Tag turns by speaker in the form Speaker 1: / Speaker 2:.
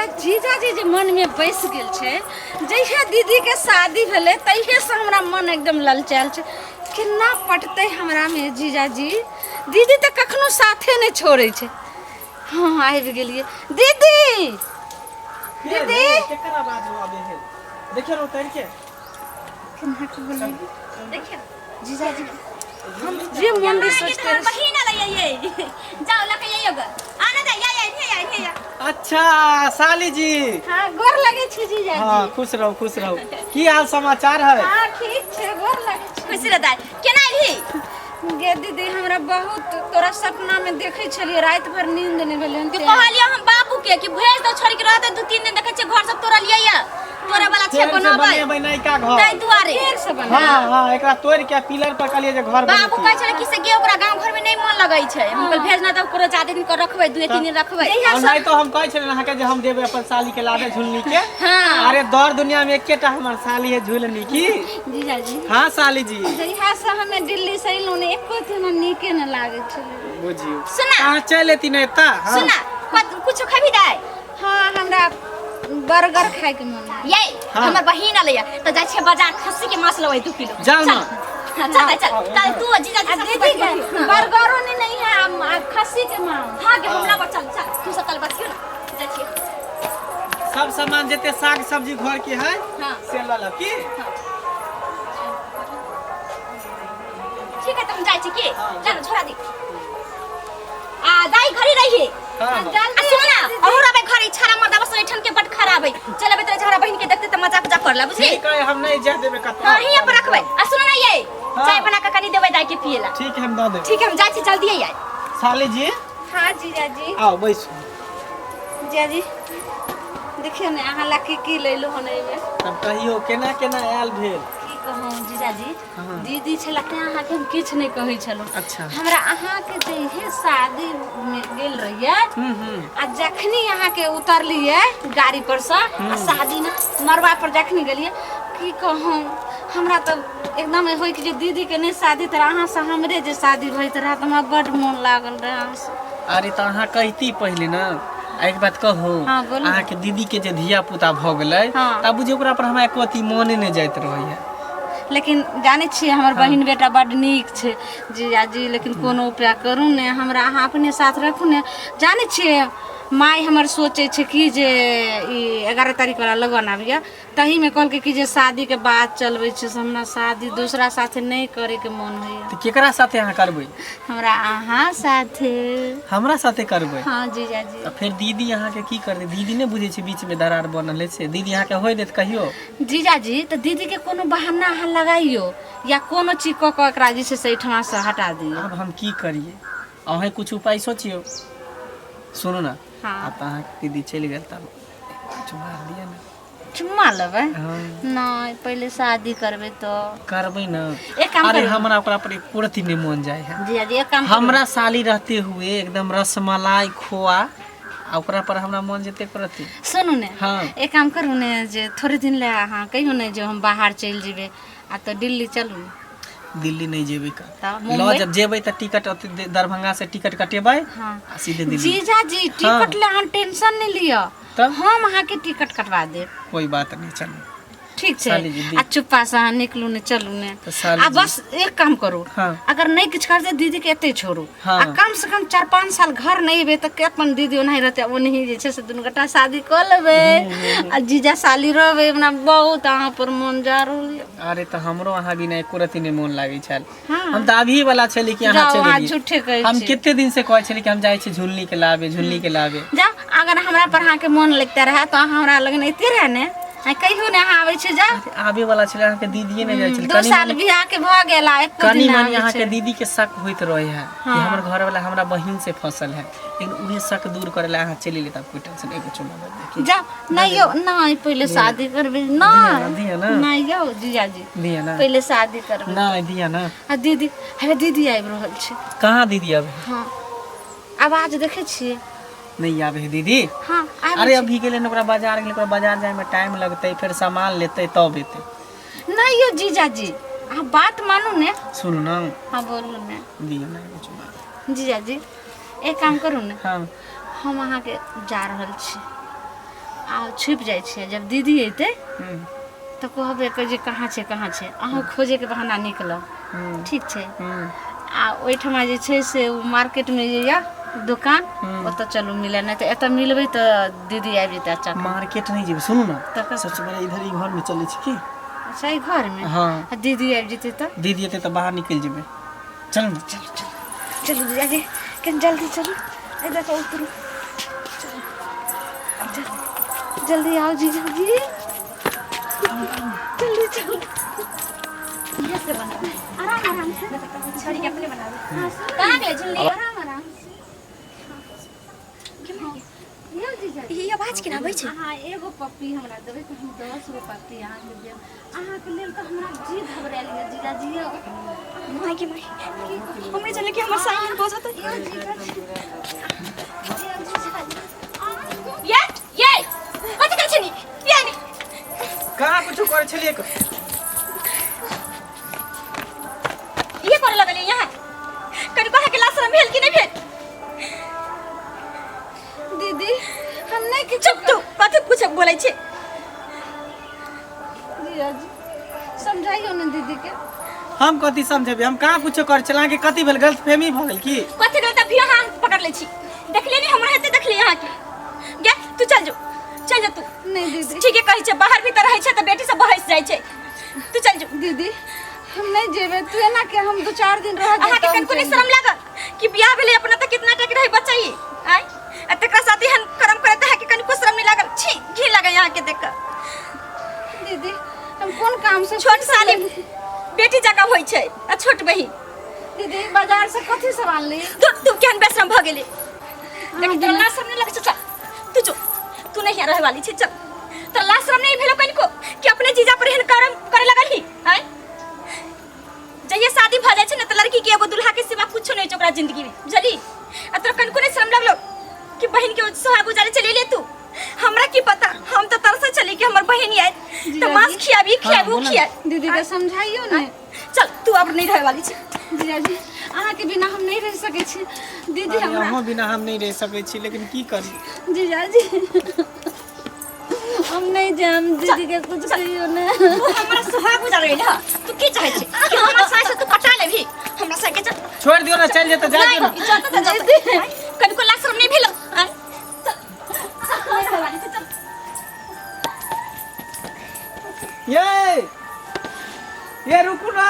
Speaker 1: हमरा जीजा जी जे मन में बैस गेल छे जैसे दीदी के शादी भेले तैहे से हमरा मन एकदम ललचायल छे केना पटते हमरा में जीजा जी दीदी तो कखनो साथे नहीं छोड़े छे। हाँ आबि गेलिए दीदी दीदी
Speaker 2: केकरा बाजू आबे है देखियो रो उतर के
Speaker 1: केना के बोले देखियो जीजा जी हम जे मन में सोचते
Speaker 3: बहिन आइए जाओ लके आइयो ग आने दे या
Speaker 2: अच्छा साली जी।
Speaker 1: हां गोर लगे छी जीजा जी।
Speaker 2: हां खुश रहो की हाल समाचार है?
Speaker 1: हां ठीक छे गोर लगे छी।
Speaker 3: खुश रहता केना आइली
Speaker 1: गे दीदी हमरा बहुत तोरा सपना में देखे छलिए रात भर नींद नहीं भेले
Speaker 3: तू कहलियो हम बाबू के कि भेज दो छोरी के रहते 2-3 दिन देखे छे घर सब तोरा लिया या तोरा वाला छे
Speaker 2: बनाबे नहीं का घर
Speaker 3: तै दुआरे
Speaker 1: फेर से बना।
Speaker 2: हां एकरा तोड़ के पिलर पर कहलिए जे घर
Speaker 3: बाबू कह छले कि से गे ओकरा गांव घर में नहीं मन लगै छै हम कल भेजना त ओकरा ज्यादा दिन कर रखबै 2-3 दिन रखबै
Speaker 2: नहीं तो हम कह छले अहाँ के जे हम देबे अपन साली के लाबे झुलनी के।
Speaker 3: हां
Speaker 2: अरे दौर दुनिया में एकेटा हमर साली है झुलनी की।
Speaker 1: जीजा जी
Speaker 2: हां साली जी
Speaker 1: जहिया से हमें दिल्ली से इलो ने एको दिन नीके न लागे छले
Speaker 2: बुझियो
Speaker 3: सुना
Speaker 2: कहां चल एती नहीं ता
Speaker 3: सुना कुछ खबी दाई
Speaker 1: हां हमरा बर्गर खाए के मन है।
Speaker 3: ये हमर बहिन आलैया त जाय छै बाजार खस्सी के मांस लेबै 2 किलो
Speaker 2: जाओ ना
Speaker 3: चल तू जीजा जी
Speaker 1: दीदी के बर्गरो नहीं है खस्सी के मांस।
Speaker 3: हां गे हमरा पर चल तू सब कल बचियो ना जा छी
Speaker 2: सब सामान जते साग सब्जी घर के है
Speaker 3: हां
Speaker 2: से ल ल की
Speaker 3: ठीक है तुम जाय छी की चल छोड़ा दी आ दाई घरी रहिए
Speaker 2: हां
Speaker 3: सुना और अबे घरी छारा मर्दा बस ठन के बट खराब है चल अबे तेरे झगड़ा बहन के देखते त मजाक मजाक करला बुझी
Speaker 2: ठीक है हम नहीं जा देबे कत
Speaker 3: हां हिया पर रखबै आ सुन ना ये चाय बना के कनी देबै दाई के पिएला
Speaker 2: ठीक है हम दे देब।
Speaker 3: ठीक है हम जाय छी जल्दी आइ
Speaker 2: साली जी
Speaker 1: हां जीजा जी
Speaker 2: आओ बैसो
Speaker 1: जीजा जी देखियो ने अहाँ लाके की लेलो हने में
Speaker 2: तब कहियो केना केना आयल भेल
Speaker 1: की कहूं जीजा जी
Speaker 2: हाँ।
Speaker 1: दीदी छला के अहाँ के हम किछ नहीं कहै छलो
Speaker 2: अच्छा
Speaker 1: हमरा अहाँ के जइहे शादी में गेल रहिए आ जखनी अहाँ के उतरलिए गाड़ी पर से आ शादी ना मरवा पर जखनी गेलिए की कहूं हमरा तो एकदम होई कि जे दीदी के नहीं शादी त अहाँ से हमरे जे शादी भइत रहा त हमरा बड मन लागल रहे अहाँ से।
Speaker 2: अरे तो अहाँ कहती पहले ना एक बात कहू
Speaker 1: हाँ, बोलू।
Speaker 2: अहाँ के दीदी के जे धिया पुता भ गेलै
Speaker 1: हाँ।
Speaker 2: तब बुझियो ओकरा पर हमरा एको अथी मोने नहीं जाइत रहैया।
Speaker 1: लेकिन जाने छिए हमर बहिन बेटा बड नीक छे जीजा जी लेकिन कोनो उपाय करू ने हमरा अहाँ अपने साथ रखू ने जाने छिए माई हमर सोचे छे कि जे ई 11 तारीख वाला लगन आबिया तही में कहल कि जे शादी के बाद चलबे छे हमरा शादी दूसरा साथे नहीं करे के मन होइया
Speaker 2: तो केकरा साथे अहाँ करबै?
Speaker 1: हमरा अहाँ साथे।
Speaker 2: हमरा साथे करबै?
Speaker 1: हां जीजा जी।
Speaker 2: तो फिर दीदी अहाँ के की कर दे? दीदी ने बुझे छे बीच में दरार बनल है से दीदी अहाँ के होय देत कहियो?
Speaker 1: जीजा जी तो दीदी के कोनो बहाना अहाँ लगाइयो या कोनो चीज क के एकरा जे से ठमा से हटा दियो।
Speaker 2: अब हम की करिए अहे कुछ उपाय सोचियो। सुनो ना
Speaker 1: हाँ।
Speaker 2: अब अहाँ के दीदी चल गेल तब चुमा दिया ना
Speaker 1: चुम्मा लेबै?
Speaker 2: हाँ।
Speaker 1: नहीं पहले शादी करबे तो
Speaker 2: करबै ना।
Speaker 1: एक काम
Speaker 2: अरे
Speaker 1: करू।
Speaker 2: हमरा ओकरा पर एक पूर्ति नहीं मन जाए है।
Speaker 1: जीजा जी एक काम करू।
Speaker 2: हमरा साली रहते हुए एकदम रसमलाई खोआ ओकरा पर हमरा मन जेते प्रति।
Speaker 1: सुनू ने
Speaker 2: हाँ।
Speaker 1: एक काम करू ने जे थोड़े दिन ले अहाँ कहियो ने जो हम बाहर चल जेबे आ तो दिल्ली चलू ने।
Speaker 2: दिल्ली नहीं जेबे का
Speaker 1: तब
Speaker 2: लो
Speaker 1: मुंबई?
Speaker 2: जब जेबे त टिकट दरभंगा से टिकट कटेबै
Speaker 1: हाँ।
Speaker 2: आ सीधे दिल्ली।
Speaker 1: जीजा जी टिकट ले अहाँ टेंशन नहीं लियो
Speaker 2: तब
Speaker 1: हम अहाँ के टिकट कटवा देब।
Speaker 2: कोई बात नहीं चल
Speaker 1: ठीक छे
Speaker 2: साली जी,
Speaker 1: आ चुप्पा से अहाँ निकलू ने चलू ने
Speaker 2: तो साली
Speaker 1: आ
Speaker 2: जी।
Speaker 1: बस एक काम करू
Speaker 2: हाँ।
Speaker 1: अगर नहीं कुछ करते दीदी के एते छोड़ू
Speaker 2: हाँ।
Speaker 1: आ कम से कम 4-5 साल घर नहीं बे त के अपन दीदी नहीं रहते वो नहीं जे छे से दुनु गटा शादी कर लेबे आ जीजा साली रहबे हमरा बहुत अहाँ पर मन जा रहल है।
Speaker 2: अरे तो हमरो अहाँ बिना एको रति नहीं मन लागे छल।
Speaker 1: हाँ।
Speaker 2: हम त अभी वाला छली कि अहाँ
Speaker 1: जाओ, अहाँ
Speaker 2: चली
Speaker 1: झूठे कहै
Speaker 2: हम
Speaker 1: छी।
Speaker 2: कितने दिन से कहै छली कि हम जाय छी झुलनी के लाबे
Speaker 1: जा अगर हमरा पर अहाँ के मन लगता रहा तो अहाँ हमरा लगन एते रहे ने आ कहियो ने अहाँ आबै छी जा
Speaker 2: आबे वाला छले अहाँ के दीदीए नहीं जाय छली
Speaker 1: 2 साल बियाह के भ गेला एको
Speaker 2: कनी
Speaker 1: दिन
Speaker 2: मनी
Speaker 1: आबै
Speaker 2: अहाँ
Speaker 1: छै।
Speaker 2: के दीदी के शक होइत रहे है कि
Speaker 1: हाँ।
Speaker 2: हमर घर वाला हमरा बहिन से फसल है लेकिन उन्हें शक दूर करे ला अहाँ चली लेता कोई टेंशन एगो चुमा दे
Speaker 1: जा नहीं यो नहीं पहले शादी करबे ना
Speaker 2: दिया ना
Speaker 1: नहीं यो जीजा जी
Speaker 2: दिया ना
Speaker 1: पहले शादी करबे
Speaker 2: ना दिया ना
Speaker 1: आ दीदी हे दीदी आबि रहल छै।
Speaker 2: कहाँ दीदी अब
Speaker 1: हां आवाज देखे छिए
Speaker 2: नहीं आवे है दीदी?
Speaker 1: हां
Speaker 2: अरे अभी गेले न ओकरा बाजार गेले ओकरा बाजार जाए में टाइम लगते फिर सामान लेते तब एते।
Speaker 1: नहीं यो जीजा जी आप बात मानू ने।
Speaker 2: सुनु ना
Speaker 1: हां बोलू ने
Speaker 2: दिया ना एगो चुमा।
Speaker 1: जीजा जी एक काम करू ने
Speaker 2: हाँ
Speaker 1: हम अहाँ के जा रहल छी आ छुपि जाइ छै जब दीदी अयतै
Speaker 2: हम्म,
Speaker 1: तऽ कहबै कि जे कहाँ छै अहाँ खोजेके बहाना निकलब
Speaker 2: हम्म,
Speaker 1: ठीक छै
Speaker 2: हम्म,
Speaker 1: आ ओहिठमा जे छै से ओ मार्केटमे जे यऽ दुकान ओतऽ चलू मिले नहीं तो एतऽ मिलबै तऽ दीदी आबि जेतै अच्छा
Speaker 2: मार्केट नहीं जेबे सुनू ना
Speaker 1: तकर
Speaker 2: सबसे बड़ा इधर ही घर में चले छी की
Speaker 1: अच्छा ई घरमे
Speaker 2: हाँ
Speaker 1: आ दीदी आबि जेतै तऽ
Speaker 2: दीदी एते तो बाहर निकल जेबे चलो ना
Speaker 1: चलू जीजाजी कनि जल्दी चलू इधर से उतरू चलू जल्दी आओ जीजाजी जल्दी चलो
Speaker 3: ये से बना आराम आराम से छोड़ी के अपने बना दे कहां गए झिल्ली
Speaker 1: आराम आराम यो जीजाजी
Speaker 3: ये आवाज केना आबै छै
Speaker 1: अहाँ एगो पप्पी हमरा देबै तऽ हम 10 गो पप्पी अहाँके देब अहाँके लेल तऽ हमरा जी घबरायल यऽ जीजाजी
Speaker 3: माय के माय हमरे चले के हमर साइन बजत ये कथि कर छनी ये नहीं
Speaker 2: कहाँ कुछ करे छलिए को
Speaker 3: ये करे लगले यहाँ कनि कहा के लाश में भेल कि नहीं भेल
Speaker 1: दीदी हम नहीं कि
Speaker 3: चुप तू कथि पूछे बोलै छै
Speaker 1: जीजाजी समझाइयो ना दीदी के
Speaker 2: हम कथी समझेबे हम कहाँ कुछ करे छला के कथी भेल गलतफहमी भ गेल की
Speaker 3: कथि गलत अभी हां पकड़ ले छी देखले नहीं हमरा हेते देखले यहाँ के गे तू चल जा तू
Speaker 1: नहीं दीदी
Speaker 3: ठीक है कहै छै बाहर भीतर रहै छै त बेटी सब बहस जाइ छै तू चल जा
Speaker 1: दीदी हम नहीं जेबे तू एना के हम 2-4 दिन रह
Speaker 3: अहाँ के कनको नहीं शर्म लागल कि बियाह भेले अपना त कितना टक रही बच्चा ही आय तकरा साथी हम कर्म करत है कि कनको शर्म नहीं लागल छी घी लगा यहाँ के देख कर
Speaker 1: दीदी हम कौन काम से
Speaker 3: छोट साली बेटी जगह होई छै आ छोट बहिन
Speaker 1: दीदी बाजार से कथी सामान ली
Speaker 3: तू केहन बेशरम भ गेले लेकिन तोरा लाज शर्म नहीं लगे छै चल तू जो तू नहीं यहाँ रहे वाली छै चल तो लाज शर्म नहीं भेलो कनको कि अपने जीजा पर एहन कर्म करे लगल ही आय जहिया शादी भ जाय छै न त लड़की के एगो दुल्हा के सिवा कुछ नहीं छै ओकरा जिंदगी में बुझली आ तोरा कनको नहीं शर्म लगलो कि बहन के सोहाग गुजारे चले ले तू हमरा की पता हम तो तरस चली कि हमर बहन आए तो मांस खियाबी खियाबू खिया
Speaker 1: दीदी के समझाइयो ना
Speaker 3: चल तू अब नहीं रहे वाली छै
Speaker 1: जीजाजी अहाँ के बिना हम नहीं रह सके छी दीदी हमरा
Speaker 2: यहाँ बिना हम नहीं रह सके छी लेकिन की करी
Speaker 1: जीजाजी हम नहीं जाम दीदी के कुछ कहियो ना
Speaker 3: हमरा सोहाग गुजारे ले तू की चाहे छै कि हमरा सास से तू पटा लेभी हमरा सास के चल
Speaker 2: छोड़ दियो ना चल जेते जा दियो ना
Speaker 3: कनको लाज शर्म नहीं भेलो आय चल नहीं रहे वाली छै चल
Speaker 2: ये रुकू ना